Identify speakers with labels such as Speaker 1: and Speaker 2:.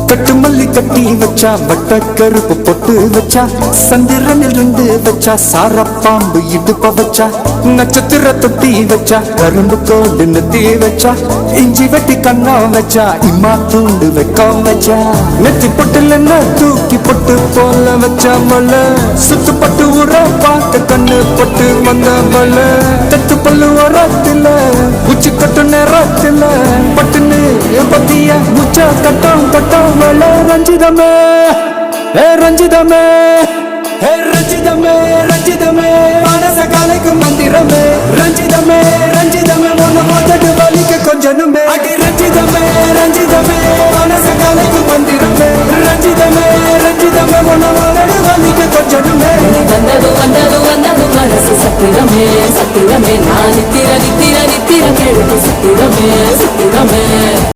Speaker 1: கட்டு மல்லி கட்டி வச்சா வட்ட கருப்பு பொட்டு வச்சா சந்திரனில் இருந்து வச்சா சார பாம்பு இடுப்ப வச்சா நட்சத்திர தொட்டி வச்சா கரும்பு கோடு நெத்தி வச்சா இஞ்சி வெட்டி கண்ணா வச்சா இம்மா தூண்டு வைக்கம் வச்சா நெத்தி பொட்டுல தூக்கி பொட்டு போல வச்சா மல சுத்து பட்டு உர பார்க்க கண்ணு பொட்டு வந்த மல தட்டு பல்லு உரத்துல உச்சி கட்டு நேரத்துல பட்டுன்னு பத்திய முச்சா கட்டம் கட்டம் மல ரஞ்சிதமே ரஞ்சிதமே ரஞ்சிதமே ரஞ்சிதமே மனச கலைக்கு மந்திரமே ரஞ்சிதமே ரஞ்சிதமே ஒன்னு மொத்தட்டு வலிக்கு கொஞ்சனுமே அடி ரஞ்சிதமே ரஞ்சிதமே மனச கலைக்கு மந்திரமே ரஞ்சிதமே ரஞ்சிதமே ஒன்னு மொத்தட்டு வலிக்கு கொஞ்சனுமே
Speaker 2: வந்தது வந்தது வந்தது மனசு சத்திரமே சத்திரமே நான் நித்திர நித்திர நித்திர கேளுக்கு சத்திரமே சத்திரமே